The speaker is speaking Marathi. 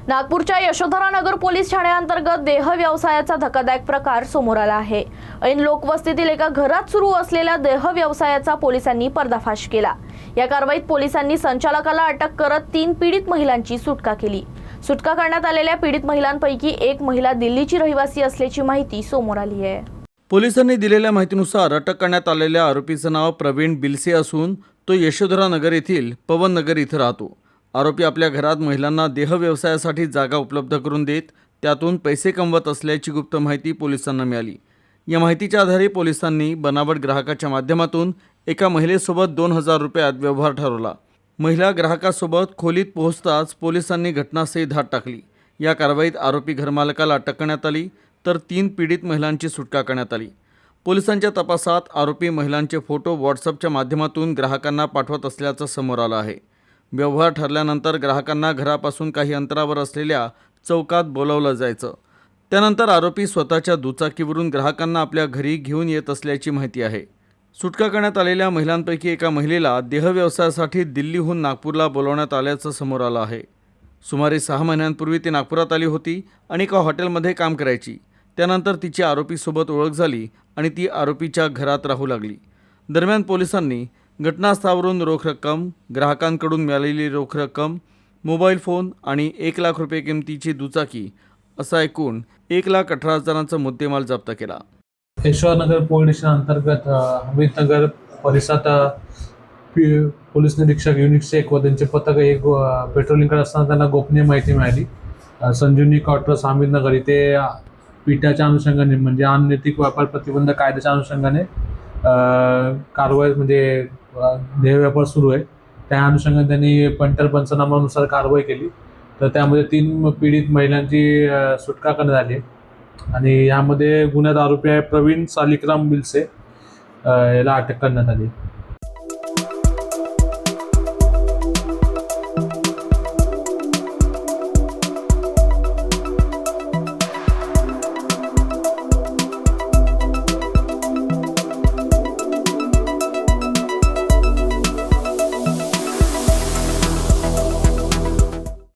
नागपूरच्या यशोधरानगर पोलीस ठाण्याअंतर्गत देह व्यवसायाचा धक्कादायक प्रकार समोर आला आहे। ऐन लोकवस्तीतील एका घरात सुरू असलेल्या देह व्यवसायाचा पोलिसांनी पर्दाफाश केला। या कारवाईत पोलिसांनी संचालकाला अटक करत 3 पीडित महिलांची सुटका केली। सुटका करण्यात आलेल्या पीडित महिलांपैकी एक महिला दिल्लीची रहिवासी असल्याची माहिती समोर आली आहे। पोलिसांनी दिलेल्या माहितीनुसार अटक करण्यात आलेल्या आरोपीचं नाव प्रवीण बिलसे असून तो यशोधरानगर येथील पवन नगर इथं राहतो। आरोपी आपल्या घरात महिलांना देह व्यवसायासाठी जागा उपलब्ध करून देत त्यातून पैसे कमवत असल्याची गुप्त माहिती पोलिसांना मिळाली। या माहितीच्या आधारे पोलिसांनी बनावट ग्राहकाच्या माध्यमातून एका महिलेसोबत 2000 रुपयात व्यवहार ठरवला। महिला ग्राहकासोबत खोलीत पोहोचताच पोलिसांनी घटनास्थळी धाड टाकली। या कारवाईत आरोपी घरमालकाला अटक करण्यात आली तर 3 पीडित महिलांची सुटका करण्यात आली। पोलिसांच्या तपासात आरोपी महिलांचे फोटो व्हॉट्सअपच्या माध्यमातून ग्राहकांना पाठवत असल्याचं समोर आलं आहे। व्यवहार ठरल्यानंतर ग्राहकांना घरापासून काही अंतरावर असलेल्या चौकात बोलावलं जायचं। त्यानंतर आरोपी स्वतःच्या दुचाकीवरून ग्राहकांना आपल्या घरी घेऊन येत असल्याची माहिती आहे। सुटका करण्यात आलेल्या महिलांपैकी एका महिलेला देह व्यवसायासाठी दिल्लीहून नागपूरला बोलवण्यात आल्याचं समोर आलं आहे। सुमारे 6 महिन्यांपूर्वी ती नागपुरात आली होती आणि एका हॉटेलमध्ये काम करायची। त्यानंतर तिची आरोपीसोबत ओळख झाली आणि ती आरोपीच्या घरात राहू लागली। दरम्यान पोलिसांनी घटनास्थळावरून रोख रक्कम, ग्राहकांकडून मिळालेली रोख रक्कम, मोबाईल फोन आणि 1 लाख रुपये किमतीची दुचाकी असा एकूण 1,18,000चा मुद्देमाल जप्त केला। यशोधरानगर पोलीस स्टेशन अंतर्गत अमितनगर परिसरात पोलीस निरीक्षक युनिट शेख व त्यांचे पथक एक पेट्रोलिंग करत असताना त्यांना गोपनीय माहिती मिळाली। संजीवनी क्वार्टर्स अमितनगर इथे पिठाच्या अनुषंगाने म्हणजे अनैतिक व्यापार प्रतिबंध कायद्याच्या अनुषंगाने कारवाई म्हणजे देह व्यापार सुरू आहे। त्या अनुषंगाने त्यांनी पंटर पंचनामानुसार कारवाई केली तर त्यामध्ये 3 पीडित महिलांची सुटका करण्यात आली आणि यामध्ये गुन्ह्यात आरोपी आहे प्रवीण सालिकराम बिलसे याला अटक करण्यात आली।